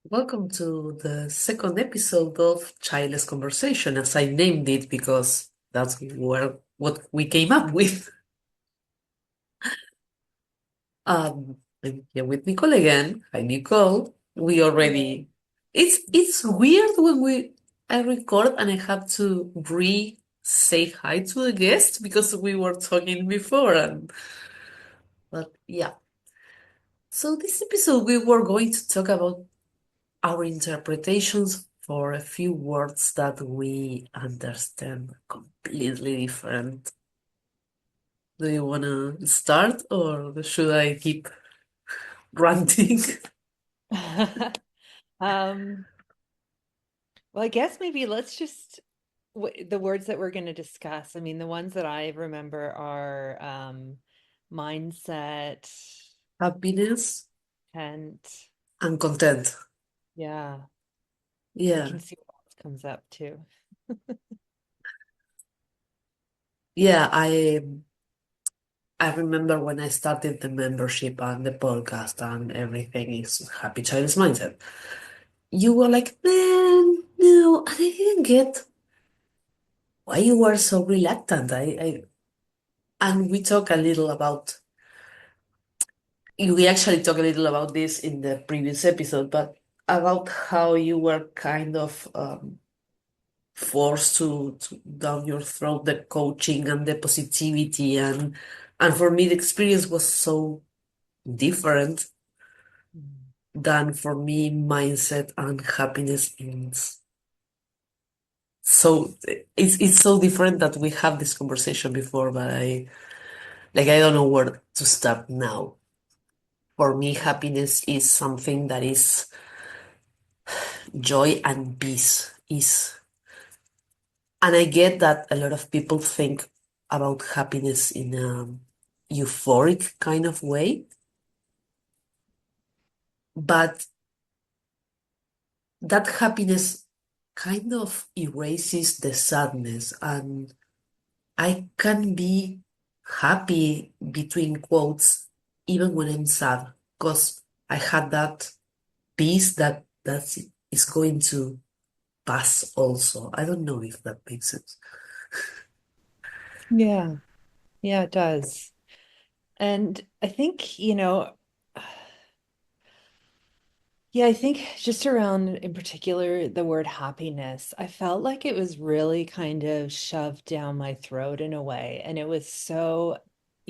Welcome to the second episode of Chidless Conversation, as I named it because that's what we came up with. I'm here with Nicole again. Hi, Nicole. We Hello. already. It's weird when I record and I have to say hi to a guest because we were talking before, but yeah. So this episode we were going to talk about our interpretations for a few words that we understand completely different. Do you want to start or should I keep ranting? Um, well, I guess maybe let's just the words that we're going to discuss. I mean, the ones that I remember are mindset, Happiness tent. and content. Yeah, we Yeah. can see what else comes up too. Yeah, I remember when I started the membership and the podcast and everything is Happy Child's Mindset. You were like, man, no, and I didn't get why you were so reluctant. And we talk a little about we actually talked a little about this in the previous episode, but about how you were kind of forced to down your throat the coaching and the positivity, and for me the experience was so different Mm. than for me mindset and happiness is so it's so different that we have this conversation before, but I don't know where to start now. For me, happiness is something that is joy and peace is. And I get that a lot of people think about happiness in a euphoric kind of way, but that happiness kind of erases the sadness. And I can be happy between quotes even when I'm sad, because I had that peace that is going to pass also. I don't know if that makes sense. Yeah, yeah, it does. And I think, yeah, I think just around in particular the word happiness, I felt like it was really kind of shoved down my throat in a way. And it was so,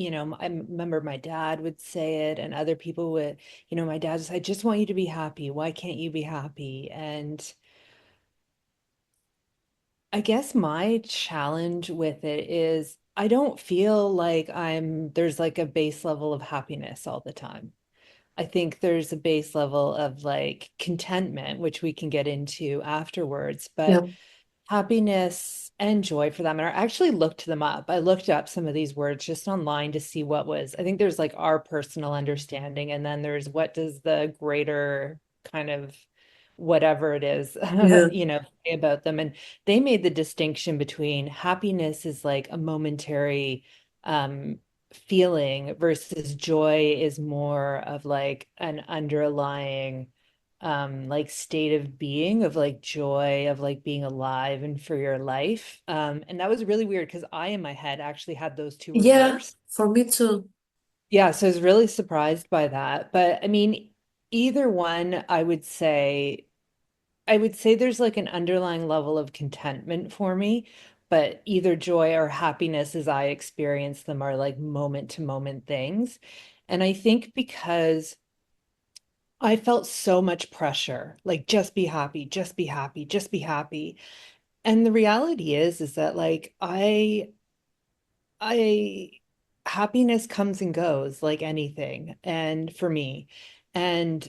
I remember my dad would say it and other people would, my dad was, I just want you to be happy. Why can't you be happy? And I guess my challenge with it is I don't feel like there's like a base level of happiness all the time. I think there's a base level of like contentment, which we can get into afterwards, but Yeah. happiness and joy for that matter. I actually looked them up. I looked up some of these words just online to see what was, I think there's like our personal understanding, and then there's what does the greater kind of whatever it is, Yeah. say about them. And they made the distinction between happiness is like a momentary um feeling versus joy is more of like an underlying like state of being of like joy of like being alive and for your life. And that was really weird because I in my head actually had those two Yeah, reversed. for me too. Yeah, so I was really surprised by that. But I mean, either one, I would say there's like an underlying level of contentment for me, but either joy or happiness as I experience them are like moment to moment things. And I think because I felt so much pressure, like just be happy, just be happy, just be happy. And the reality is that like I happiness comes and goes like anything and for me. And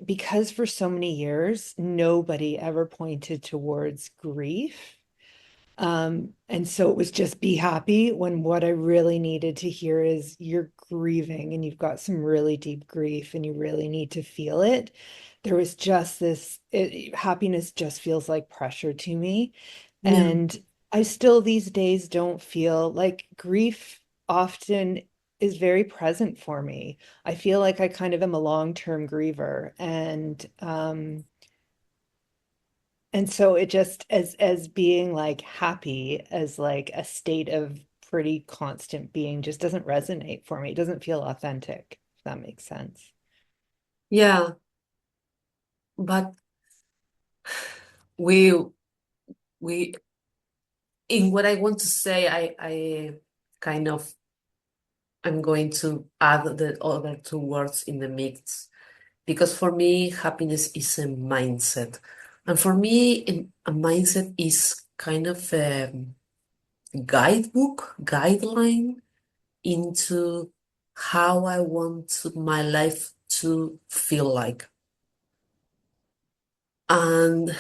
because for so many years, nobody ever pointed towards grief. And so it was just be happy when what I really needed to hear is you're grieving and you've got some really deep grief and you really need to feel it. There was just happiness just feels like pressure to me. Yeah. And I still these days don't feel like grief often. is very present for me. I feel like I kind of am a long-term griever, and so it just as being like happy as like a state of pretty constant being just doesn't resonate for me. It doesn't feel authentic, if that makes sense. Yeah, but we we in what I want to say, I kind of I'm going to add the other two words in the mix because for me, happiness is a mindset. And for me, a mindset is kind of a guidebook, guideline into how I want my life to feel like. And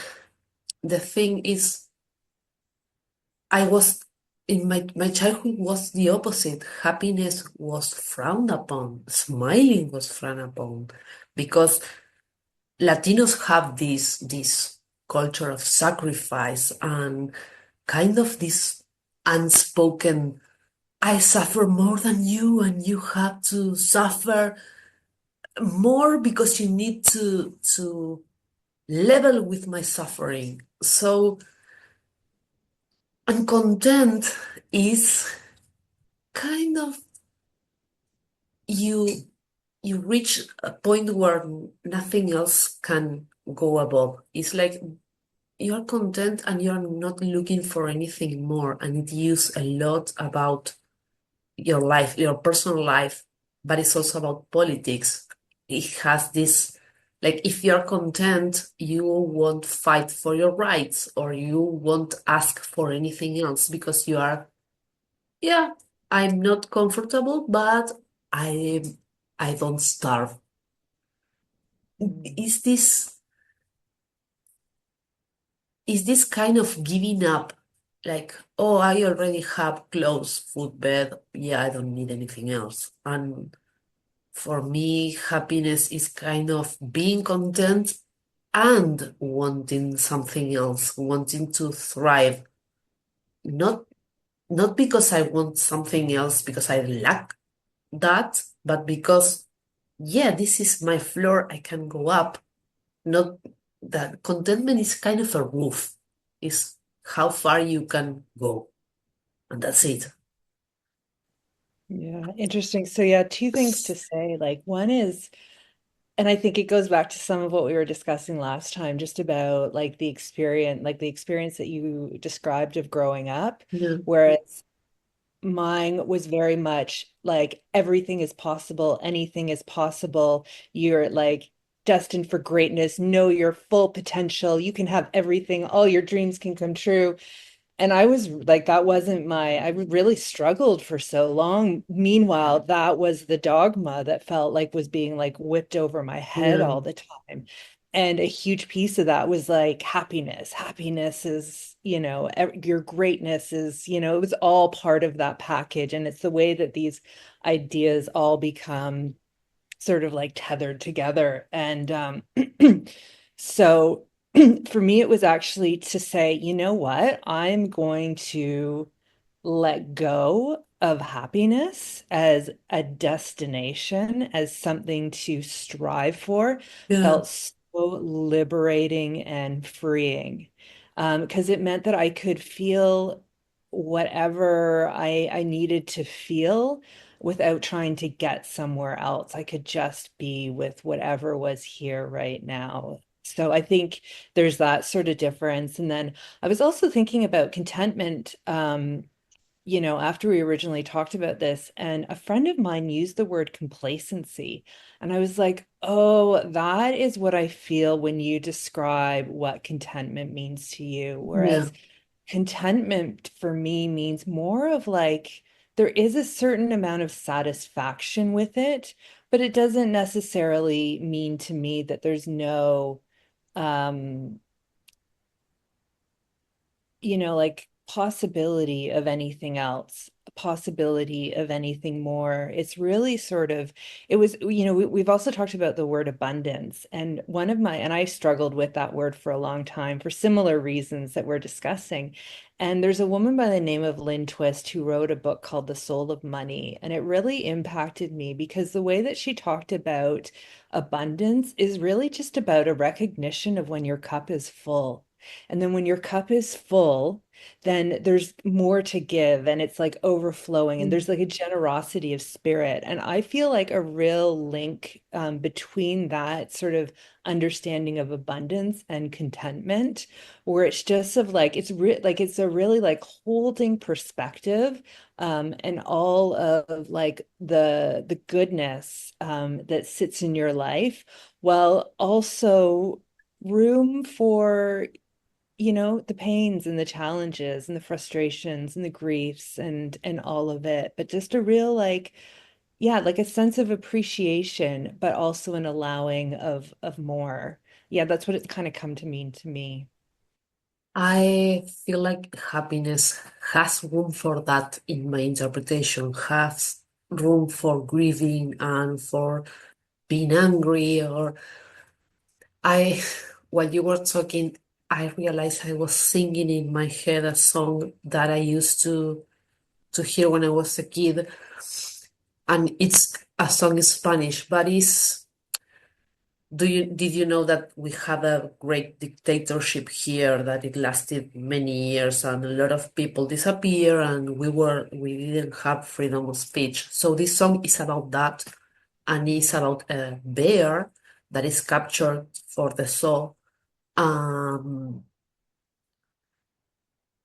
the thing is, I was in my childhood was the opposite. Happiness was frowned upon, smiling was frowned upon, because Latinos have this culture of sacrifice and kind of this unspoken, I suffer more than you, and you have to suffer more because you need to level with my suffering. So uncontent is kind of you you reach a point where nothing else can go above. It's like you're content and you're not looking for anything more. And it use a lot about your life, your personal life, but it's also about politics. It has this, like, if you're content, you won't fight for your rights or you won't ask for anything else because you are, yeah, I'm not comfortable, but I I don't starve. Mm. Is this is this kind of giving up, like, oh, I already have clothes, food, bed, yeah, I don't need anything else. And for me, happiness is kind of being content and wanting something else, wanting to thrive. Not not because I want something else because I lack that, but because yeah, this is my floor, I can go up. Not that contentment is kind of a roof. Is how far you can go. And that's it. Yeah, interesting. So yeah, two things to say. Like one is, and I think it goes back to some of what we were discussing last time, just about like the experience that you described of growing up, Yeah, whereas mine was very much like everything is possible, anything is possible. You're like destined for greatness, know your full potential. You can have everything, all your dreams can come true. And I was like, that wasn't I really struggled for so long. Meanwhile, that was the dogma that felt like was being like whipped over my head yeah, all the time. And a huge piece of that was like happiness. Happiness is, your greatness is, it was all part of that package. And it's the way that these ideas all become sort of like tethered together. And so for me, it was actually to say, you know what? I'm going to let go of happiness as a destination, as something to strive for, yeah, felt so liberating and freeing. Because it meant that I could feel whatever I needed to feel without trying to get somewhere else. I could just be with whatever was here right now. So I think there's that sort of difference. And then I was also thinking about contentment, after we originally talked about this, and a friend of mine used the word complacency. And I was like, oh, that is what I feel when you describe what contentment means to you. yeah, Whereas contentment for me means more of like, there is a certain amount of satisfaction with it, but it doesn't necessarily mean to me that there's no um like possibility of anything else, possibility of anything more. It's really sort of, it was, we've also talked about the word abundance. And and I struggled with that word for a long time for similar reasons that we're discussing. And there's a woman by the name of Lynn Twist who wrote a book called The Soul of Money. And it really impacted me because the way that she talked about abundance is really just about a recognition of when your cup is full. And then when your cup is full, then there's more to give and it's like overflowing and there's like a generosity of spirit. And I feel like a real link between that sort of understanding of abundance and contentment, where it's just of like like it's a really like holding perspective and all of like the goodness that sits in your life while also room for the pains and the challenges and the frustrations and the griefs and all of it, but just a real like, yeah, like a sense of appreciation, but also an allowing of more. Yeah, that's what it's kind of come to mean to me. I feel like happiness has room for that in my interpretation, has room for grieving and for being angry. Or I, while you were talking, I realized I was singing in my head a song that I used to hear when I was a kid, and it's a song in Spanish, but it's did you know that we had a great dictatorship here, that it lasted many years and a lot of people disappear and we didn't have freedom of speech. So this song is about that, and it's about a bear that is captured for the zoo. Um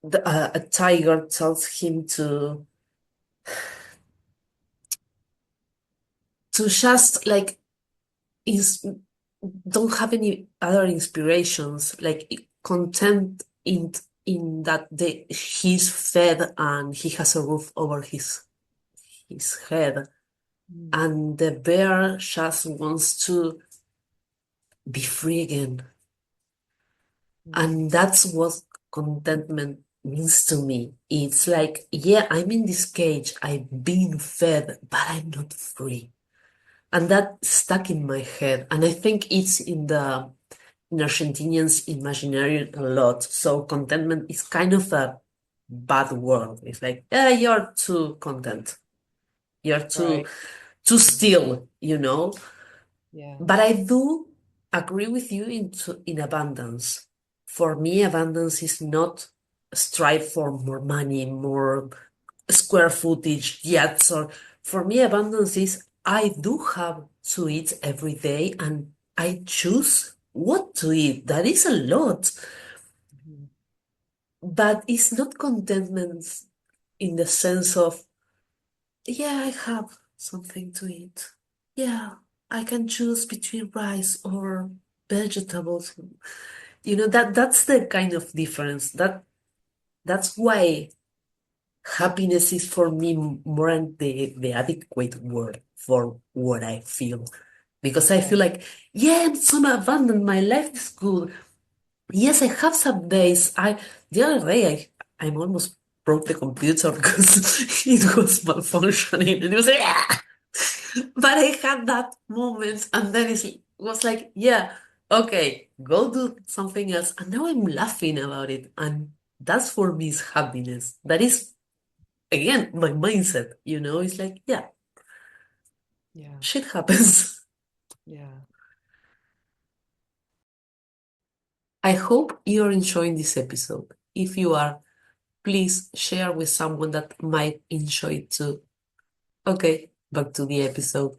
a tiger tells him to just like is don't have any other inspirations, like content in that he's fed and he has a roof over his head, Mm, and the bear just wants to be free again. mm, And that's what contentment means to me. It's like, yeah, I'm in this cage, I'm being fed, but I'm not free. And that stuck in my head, and I think it's in Argentinians' imaginary a lot. So contentment is kind of a bad word. It's like, yeah, you're too content. You're right. too Mm, still, you know? yeah. But I do agree with you in abundance. For me, abundance is not strive for more money, more square footage, yachts, or for me, abundance is I do have to eat every day and I choose what to eat. That is a lot, Mhm. but it's not contentment in the sense of, yeah, I have something to eat. Yeah, I can choose between rice or vegetables. That's the kind of difference. That's why happiness is for me more than the adequate word for what I feel. Because I feel Right. like, yeah, I'm so abundant, my life is good. Yes, I have some days. The other day I'm almost broke the computer because it was malfunctioning and it was like, "Ah!" But I had that moment and then it was like, yeah, okay, go do something else. And now I'm laughing about it. And that's for me is happiness. That is again my mindset, it's like, yeah, Yeah. shit happens. Yeah. I hope you're enjoying this episode. If you are, please share with someone that might enjoy it too. Okay, back to the episode.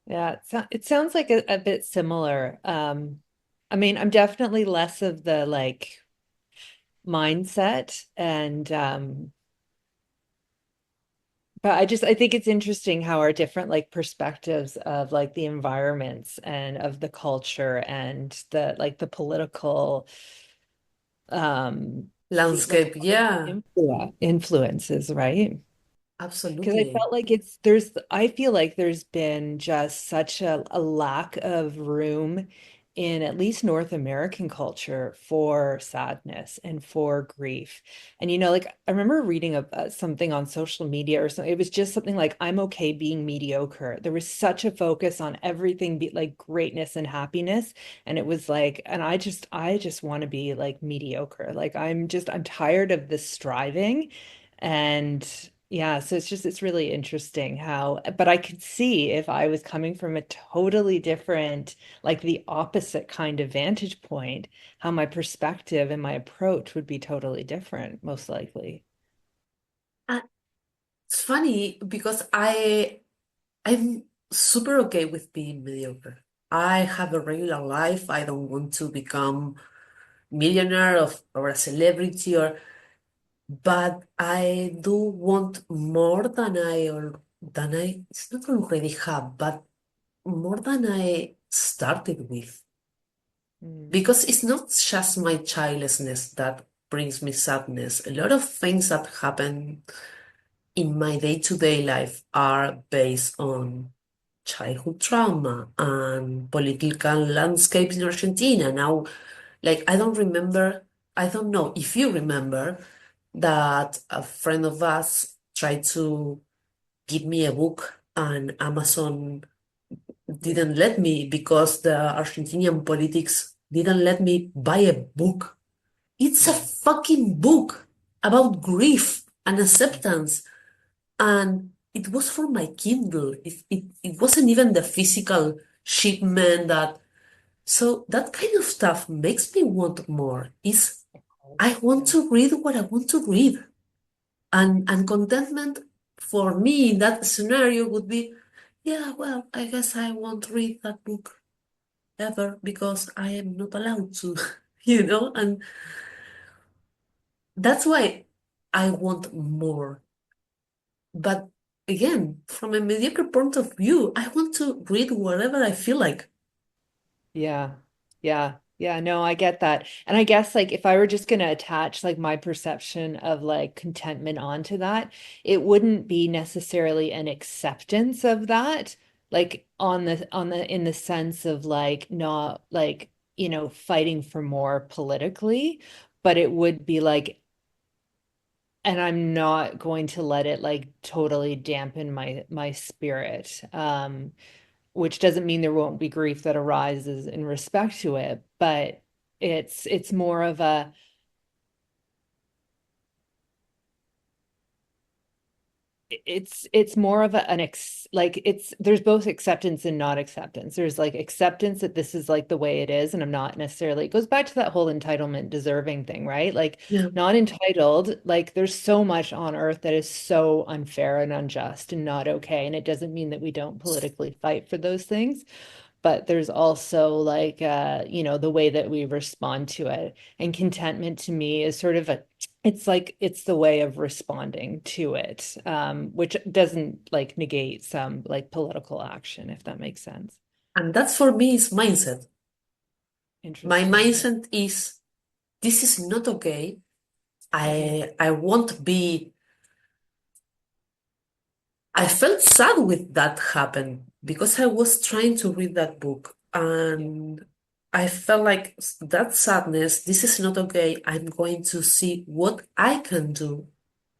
Yeah. It sounds like a bit similar. I mean, I'm definitely less of the like mindset and but I think it's interesting how our different like perspectives of like the environments and of the culture and the like the political like Landscape, yeah, influences, right? Because I absolutely. felt like I feel like there's been just such a lack of room in at least North American culture for sadness and for grief. And like I remember reading something on social media or something. It was just something like, I'm okay being mediocre. There was such a focus on everything be like greatness and happiness. And it was like, and I just want to be like mediocre. Like I'm tired of this striving. And yeah, so it's really interesting how, but I could see if I was coming from a totally different, like the opposite kind of vantage point, how my perspective and my approach would be totally different, most likely. Uh, It's funny because I'm super okay with being mediocre. I have a regular life. I don't want to become millionaire or a celebrity but I do want more than I it's not already have, but more than I started with. Mm, Because it's not just my childlessness that brings me sadness. A lot of things that happen in my day-to-day life are based on childhood trauma and political landscapes in Argentina. Now, like, I don't know if you remember that a friend of us tried to give me a book and Amazon yeah. didn't let me because the Argentinian politics didn't let me buy a book. It's a Yeah. fucking book about grief and Mm, acceptance. And it was for my Kindle. It wasn't even the physical shipment that. So that kind of stuff makes me want more. Is of I course. want Yeah. to read what I want to read. And contentment for me in that scenario would be, yeah, well, I guess I won't read that book ever because I am not allowed to, and that's why I want more. But again, from a mediocre point of view, I want to read whatever I feel like. Yeah. Yeah. Yeah. No, I get that. And I guess like if I were just going to attach like my perception of like contentment onto that, it wouldn't be necessarily an acceptance of that, like in the sense of like not like, fighting for more politically, but it would be like, and I'm not going to let it like totally dampen my spirit. Which doesn't mean there won't be grief that arises in respect to it, but it's more of a it's more of an like it's there's both acceptance and not acceptance. There's like acceptance that this is like the way it is, and I'm not necessarily, it goes back to that whole entitlement deserving thing, right? Like Yeah. not entitled, like there's so much on earth that is so unfair and unjust and not okay. And it doesn't mean that we don't politically fight for those things, but there's also like the way that we respond to it. And contentment to me is sort of it's like it's the way of responding to it, which doesn't like negate some like political action, if that makes sense. And that's for me is mindset. My Interesting. Yeah. mindset is this is not okay. Mhm. I won't be I felt sad with that happened because I was trying to read that book Yeah. and I felt like that sadness, this is not okay. I'm going to see what I can do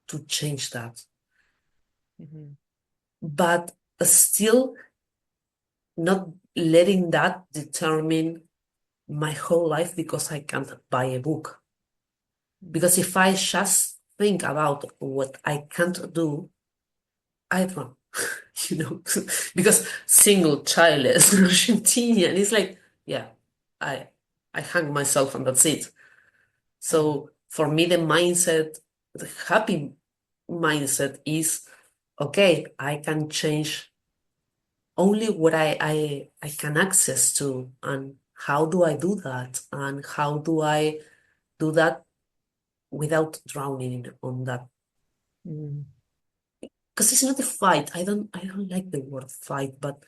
to change that. Mhm. But still not letting that determine my whole life because I can't buy a book. Mhm. Because if I just think about what I can't do, I run, you know, because single childless Argentinian is like, yeah, I I hang myself and that's it. Yeah. So for me, the happy mindset is, okay, I can change only what I can access to, and how do I do that, and how do I do that without drowning on that? Mhm. Because it's not a fight. I don't like the word fight, but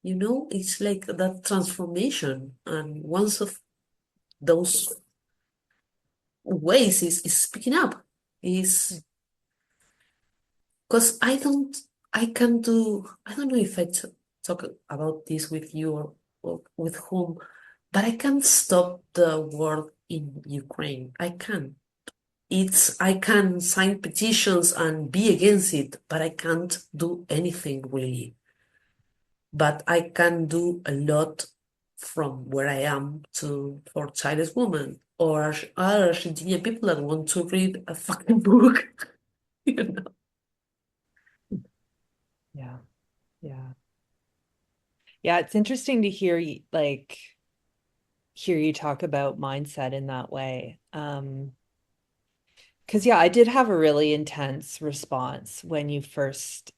it's like that transformation. And one of those ways is speaking up. Is because I don't know if talk about this with you or with whom, but I can't stop the war in Ukraine. I can't. I can sign petitions and be against it, but I can't do anything really. But I can do a lot from where I am to for childless women or other Argentinian people that want to read a fucking book. You know? Yeah. Yeah. Yeah, it's interesting to hear hear you talk about mindset in that way. Because yeah, I did have a really intense response when you first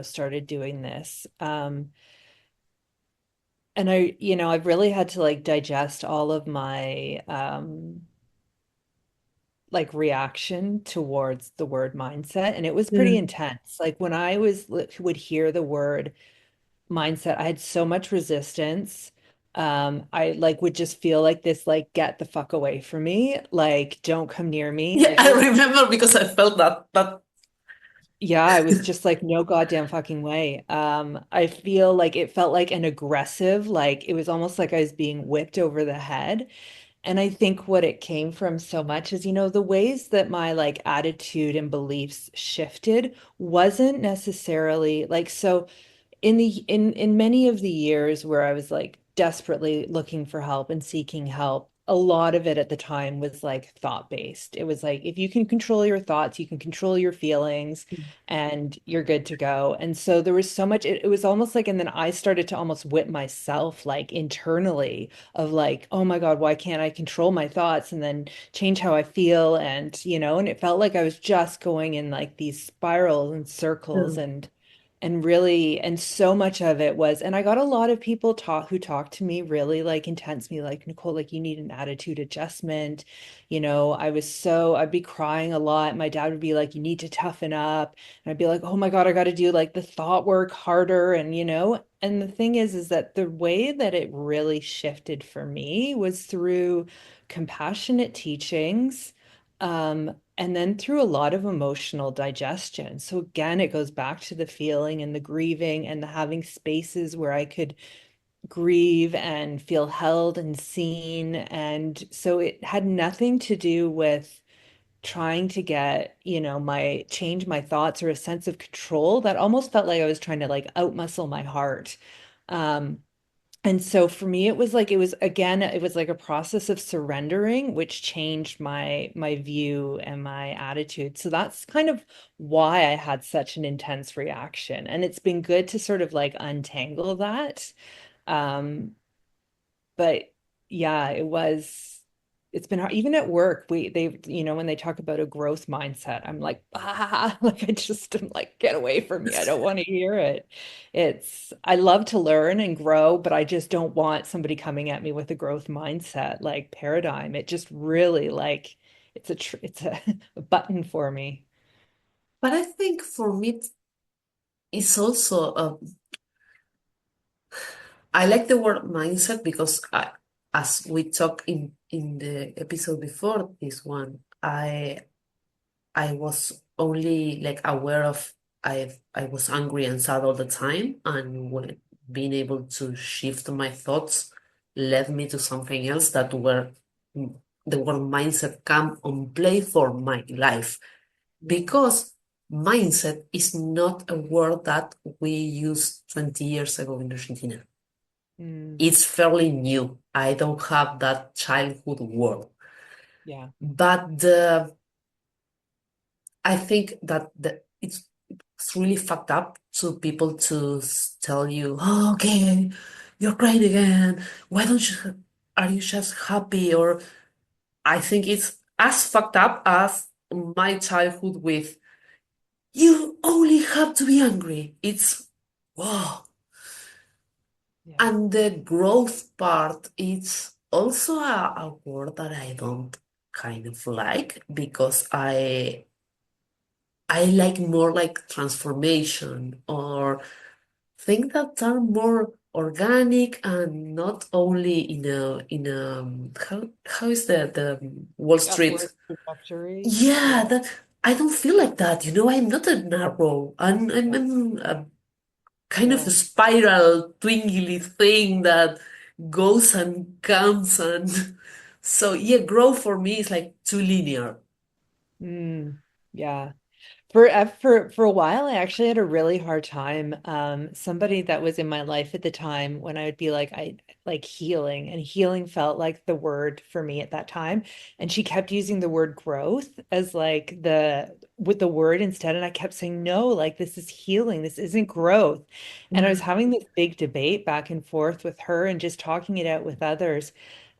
started doing this. And I've really had to like digest all of my like reaction towards the word mindset, and it was Yeah. pretty intense. Like when I would hear the word mindset, I had so much resistance. I like would just feel like this, like, get the fuck away from me, like don't come near me. Yeah, Like I it was, remember because I felt that. yeah, I was just like, no goddamn fucking way. I feel like it felt like an aggressive, like it was almost like I was being whipped over the head. And I think what it came from so much is, the ways that my like attitude and beliefs shifted wasn't necessarily like so in many of the years where I was like desperately looking for help and seeking help, a lot of it at the time was like thought based. It was like if you can control your thoughts, you can control your feelings and you're good to go. And so there was so much, it was almost like, and then I started to almost whip myself like internally of like, oh my God, why can't I control my thoughts and then change how I feel? And it felt like I was just going in like these spirals and circles and really, and so much of it was, and I got a lot of people who talked to me really like intense me like, Nicole, like you need an attitude adjustment. I'd be crying a lot. My dad would be like, you need to toughen up. And I'd be like, oh my God, I got to do like the thought work harder. And the thing is that the way that it really shifted for me was through compassionate teachings. And then through a lot of emotional digestion. So again, it goes back to the feeling and the grieving and the having spaces where I could grieve and feel held and seen. And so it had nothing to do with trying to get, change my thoughts or a sense of control. That almost felt like I was trying to like outmuscle my heart. Um, and so for me, it was like a process of surrendering, which changed my view and my attitude. So that's kind of why I had such an intense reaction. And it's been good to sort of like untangle that. Um, but yeah, it's been hard. Even at work, when they talk about a growth mindset, I'm like, like I just am like, get away from me. I don't want to hear it. I love to learn and grow, but I just don't want somebody coming at me with a growth mindset, like paradigm. It just really like, it's a, a button for me. But I think for me, it's also I like the word mindset because as we talked in the episode before this one, I was only like aware of I was angry and sad all the time, and when being able to shift my thoughts led me to something else that were the word mindset come on play for my life Yeah. because mindset is not a word that we used 20 years ago in Argentina. Mm, It's fairly new. I don't have that childhood word. yeah. But I think that it's really fucked up to people to tell you, oh, okay, you're crying again. Why don't you, are you just happy? Or I think it's as fucked up as my childhood with, you only have to be angry. It's, wow. Yeah. And the growth part, it's also a word that I don't kind of like because I like more like transformation or things that are more organic and not only in a how is the Wall Like Street? upward trajectory. Yeah, Yeah. that I don't feel like that. I'm not a narrow. I'm kind of a Yeah. spiral, twingly thing that goes and comes. And so, yeah, growth for me is like too linear. Mm, yeah. For a while, I actually had a really hard time. Somebody that was in my life at the time when I would be like, I like healing, and healing felt like the word for me at that time. And she kept using the word growth as like the with the word instead. And I kept saying, no, like this is healing, this isn't growth. And I was having this big debate back and forth with her and just talking it out with others.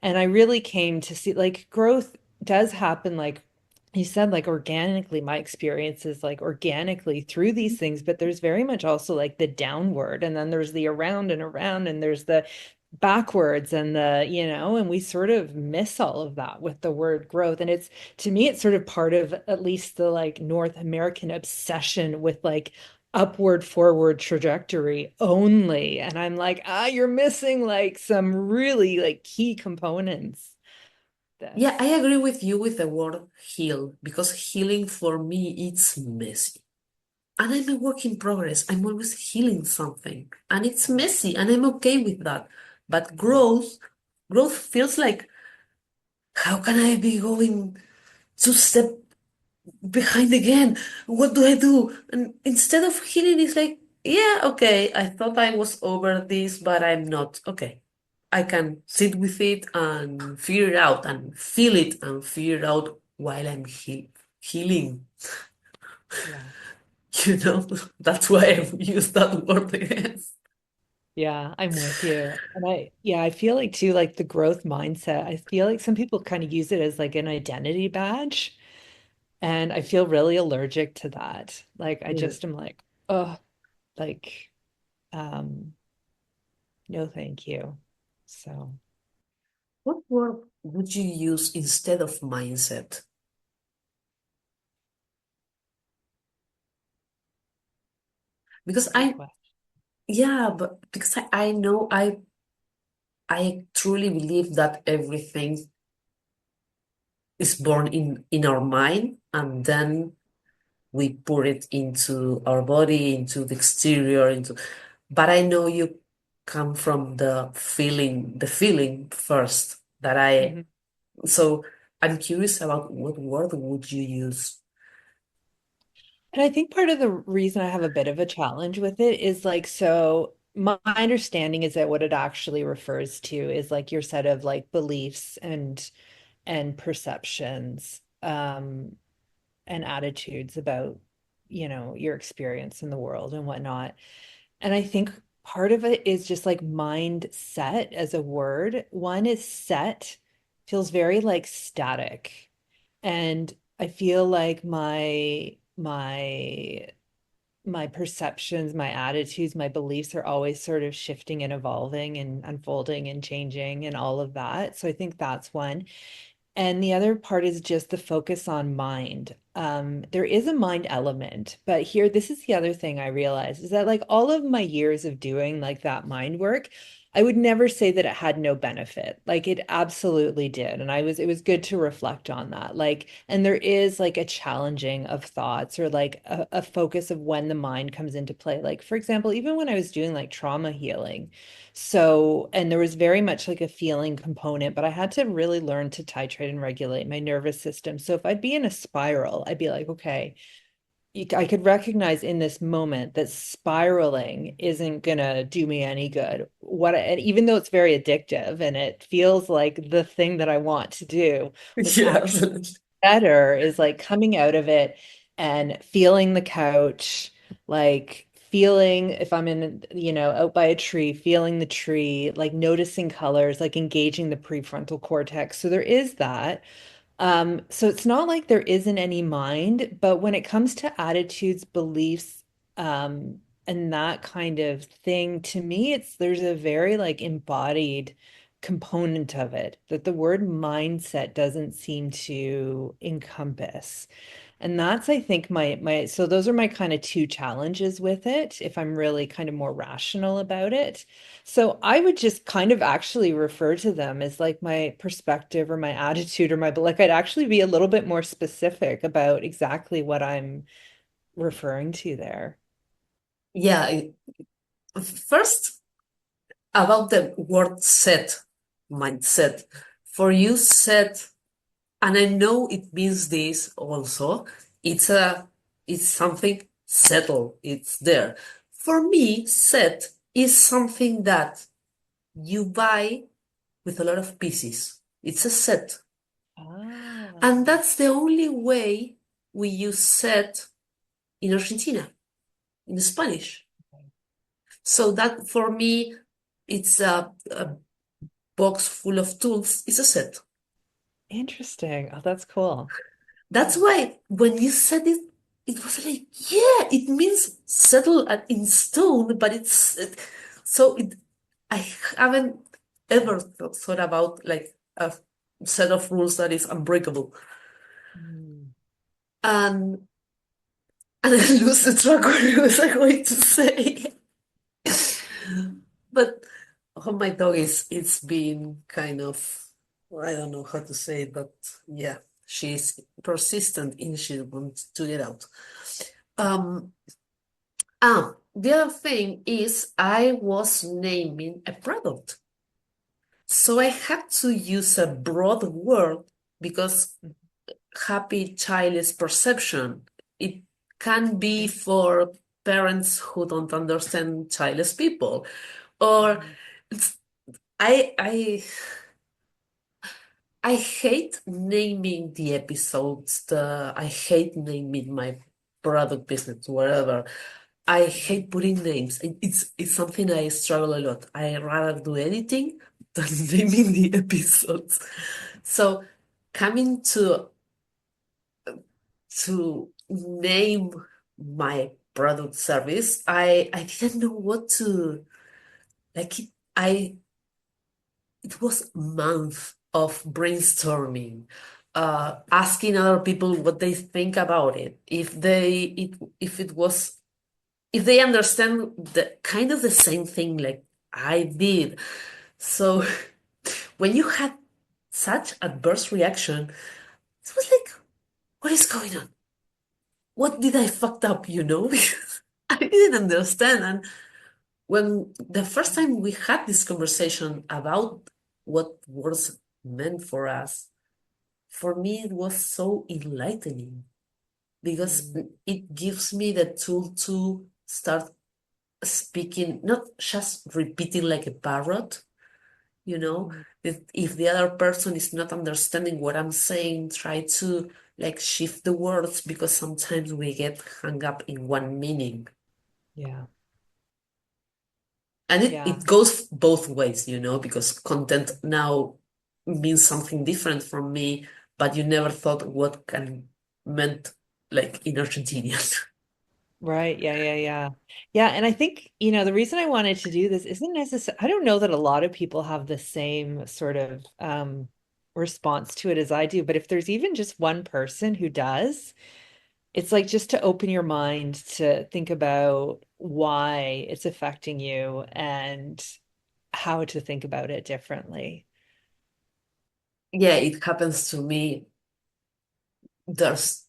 And I really came to see like growth does happen like you said, like organically, my experience is like organically through these things, but there's very much also like the downward, and then there's the around and around, and there's the backwards and the, and we sort of miss all of that with the word growth. And it's to me, it's sort of part of at least the like North American obsession with like upward forward trajectory only. And I'm like, you're missing like some really like key components. Yeah, I This. agree with you with the word heal because healing for me it's messy. And I'm a work in progress. I'm always healing something. And it's Yeah. messy and I'm okay with that. But Yeah. growth feels like how can I be going 2 steps behind again? What do I do? And instead of healing, it's like, yeah, okay, I thought I was over this, but I'm not. Okay. I can sit with it and figure it out and feel it and figure it out while I'm healing. Yeah. You know, that's why I use that word again. Yeah, I'm with you. And yeah, I feel like too, like the growth mindset, I feel like some people kind of use it as like an identity badge. And I feel really allergic to that. Like, I Yeah. just am like, oh, like, um, no, thank you. So, What word would you use instead of mindset? it's Because a good question. yeah, but because I know I truly believe that everything is born in our mind and then we put it into our body, into the exterior, but I know you come from the feeling first that Mhm. so I'm curious about what word would you use? And I think part of the reason I have a bit of a challenge with it is like, so my understanding is that what it actually refers to is like your set of like beliefs and perceptions. And attitudes about, your experience in the world and whatnot. And I think part of it is just like mindset as a word. One is set, feels very like static. And I feel like my perceptions, my attitudes, my beliefs are always sort of shifting and evolving and unfolding and changing and all of that. So I think that's one. And the other part is just the focus on mind. There is a mind element, but here, this is the other thing I realized is that like all of my years of doing like that mind work, I would never say that it had no benefit. Like it absolutely did. And it was good to reflect on that. Like, and there is like a challenging of thoughts or like a focus of when the mind comes into play. Like, for example, even when I was doing like trauma healing, so, and there was very much like a feeling component, but I had to really learn to titrate and regulate my nervous system. So if I'd be in a spiral, I'd be like, okay, I could recognize in this moment that spiraling isn't gonna do me any good. And even though it's very addictive and it feels like the thing that I want to do, what's Yeah, actually absolutely. better is like coming out of it and feeling the couch, like feeling if I'm in, out by a tree, feeling the tree, like noticing colors, like engaging the prefrontal cortex. So there is that. So it's not like there isn't any mind, but when it comes to attitudes, beliefs, and that kind of thing, to me, there's a very like embodied component of it that the word mindset doesn't seem to encompass. And that's, I think, so those are my kind of two challenges with it, if I'm really kind of more rational about it. So I would just kind of actually refer to them as like my perspective or my attitude or like I'd actually be a little bit more specific about exactly what I'm referring to there. Yeah, First, about the word set, mindset. For you, set, and I know it means this also. It's a, it's something settled. It's there. For me, set is something that you buy with a lot of pieces. It's a set. And Ah, that's the only way we use set in Argentina, in Spanish. So that for me, it's a box full of tools. It's a set. interesting. Oh, that's cool. That's why when you said it, it was like, yeah, it means settle and in stone, but so it. I haven't ever thought about like a set of rules that is unbreakable. Mm. And and I lose the track what was I going to say. But oh, my dog is it's been kind of I don't know how to say it, but yeah, she's persistent and she wants to get out. Um, the other thing is I was naming a product. So I had to use a broad word because happy childless perception. It can be for parents who don't understand childless people. Or Mm. it's, I hate naming the episodes. I hate naming my product business, wherever. I hate putting names. It's something I struggle a lot. I rather do editing than naming the episodes. So coming to name my product service, I didn't know what to like. I it was months of brainstorming, asking other people what they think about it, if it was if they understand the kind of the same thing like I did. So when you had such adverse reaction, it was like, what is going on? What did I fucked up, you know? Because I didn't understand. And when the first time we had this conversation about what was meant for us, for me it was so enlightening because Mm. it gives me the tool to start speaking, not just repeating like a parrot, you know. Mm. If the other person is not understanding what I'm saying, try to like shift the words because sometimes we get hung up in one meaning. Yeah. And Yeah. it goes both ways, you know, because content now means something different from me, but you never thought what can meant like in Argentinian. Right. Yeah, yeah, yeah. Yeah, and I think, the reason I wanted to do this isn't necessarily, I don't know that a lot of people have the same sort of response to it as I do, but if there's even just one person who does, it's like just to open your mind to think about why it's affecting you and how to think about it differently. Yeah, it happens to me. There's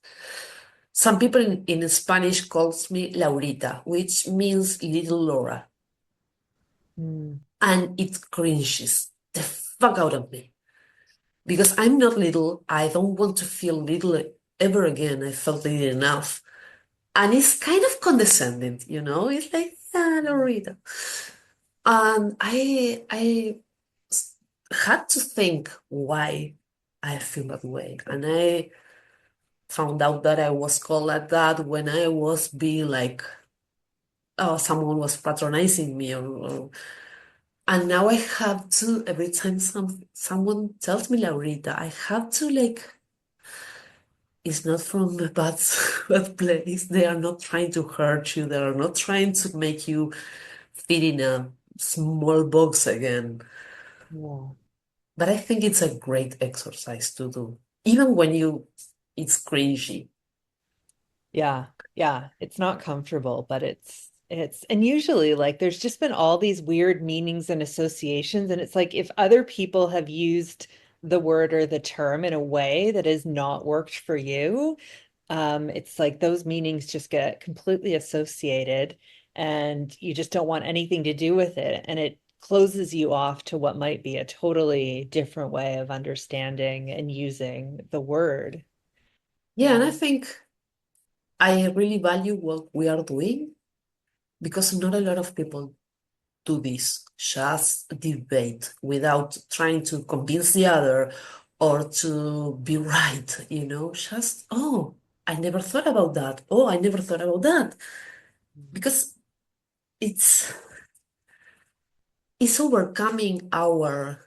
some people in Spanish calls me Laurita, which means little Laura, Mm. and it cringes the fuck out of me because I'm not little. I don't want to feel little ever again. I felt little enough. And it's kind of condescending, you know? It's like, ah, Lorita. And had to think why I feel that way. And I found out that I was called like that when I was being like, oh, someone was patronizing me and now I have to, every time someone tells me Laurita, I have to like, it's not from a bad, bad place. They are not trying to hurt you. They are not trying to make you fit in a small box again. Yeah. But I think it's a great exercise to do, even when it's cringy. Yeah, yeah, it's not comfortable, but and usually like there's just been all these weird meanings and associations, and it's like if other people have used the word or the term in a way that has not worked for you, it's like those meanings just get completely associated. and you just don't want anything to do with it. And it closes you off to what might be a totally different way of understanding and using the word. Yeah, and I Yeah. think I really value what we are doing because not a lot of people do this. Just debate without trying to convince the other or to be right, just, oh, I never thought about that. Oh, I never thought about that. Because it's it's overcoming our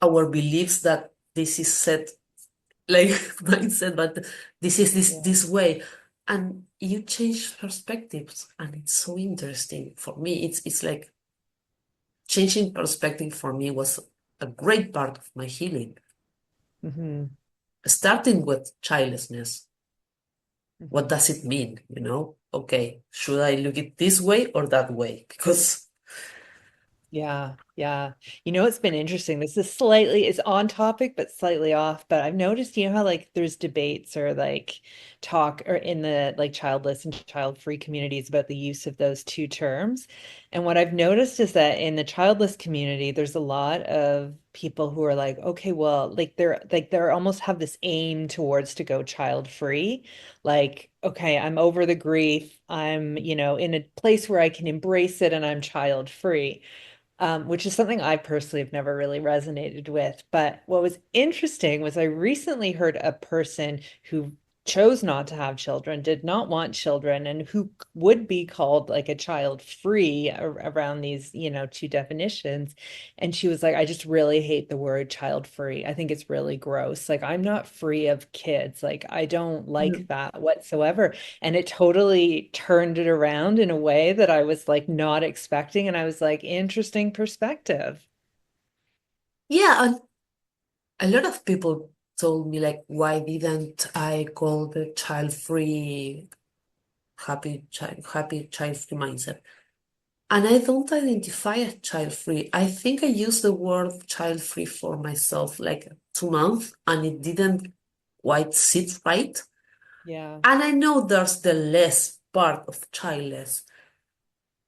beliefs that this is set like mindset, but this is Yeah. this way. And you change perspectives, and it's so interesting. For me, it's like changing perspective for me was a great part of my healing, Hmm. starting with childlessness. What Hmm. does it mean? Okay, should I look it this way or that way? Because Yeah, yeah. It's been interesting. This is slightly, it's on topic, but slightly off. But I've noticed, how like there's debates or like talk or in the like childless and child-free communities about the use of those two terms. And what I've noticed is that in the childless community, there's a lot of people who are like, okay, well, they're almost have this aim towards to go child-free. Like, okay, I'm over the grief. I'm, in a place where I can embrace it and I'm child-free, which is something I personally have never really resonated with. But what was interesting was I recently heard a person who chose not to have children, did not want children, and who would be called like a child free around these, two definitions. And she was like, I just really hate the word child free. I think it's really gross. Like, I'm not free of kids. Like, I don't like that whatsoever. And it totally turned it around in a way that I was like not expecting. And I was like, interesting perspective. yeah, and a lot of people told me like, why didn't I call the child free happy child free mindset? And I don't identify as child free. I think I used the word child free for myself like 2 months and it didn't quite sit right. Yeah. And I know there's the less part of childless,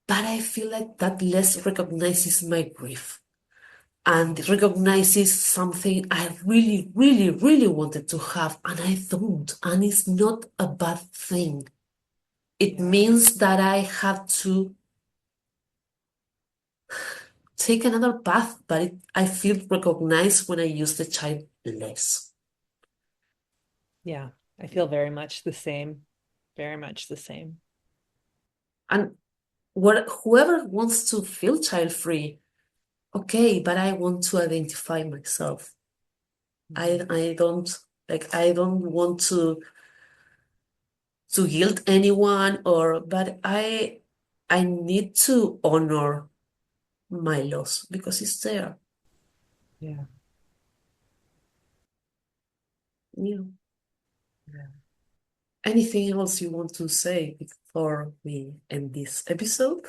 but I feel like that less recognizes my grief and it Mhm. recognizes something I really, really, really wanted to have and I don't. And it's not a bad thing. It Yeah. means that I have to take another path, but I feel recognized when I use the child less. Yeah. I feel very much the same. Very much the same. And whoever wants to feel child free, okay, but I want to identify myself. I Mhm. I don't I don't want to guilt anyone but I need to honor my loss because it's there. Yeah. Yeah. Yeah. Anything else you want to say before we end this episode?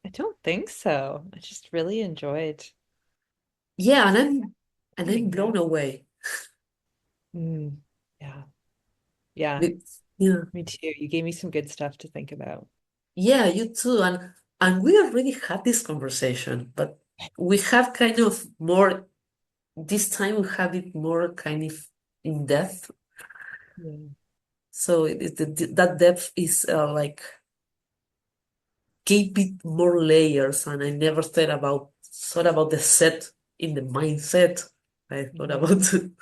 I don't think so. I just really enjoyed Yeah, and I'm chatting. Yeah. blown away. Mm. Yeah. Yeah. With, yeah, Me too. You gave me some good stuff to think about. yeah, you too. And we already had this conversation, but we have kind of more this time we have it more kind of in depth. Yeah. So that depth is like gave it more layers, and I never thought about the set in the mindset. I thought Mhm. about it.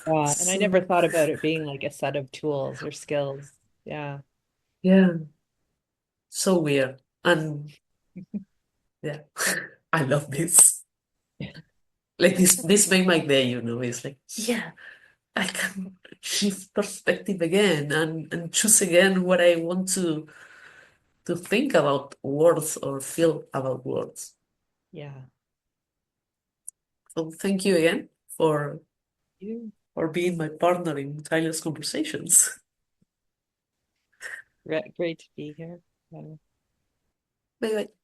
Yeah. And I So never thought about it being like a set of tools or skills. Yeah. yeah, so weird. And yeah, I love this. Like this made my day, It's like, yeah, I can shift perspective again and choose again what I want to think about words or feel about words. Yeah. So thank you again for You. for being my partner in Childless Conversations. Great to be here. Yeah. Bye bye.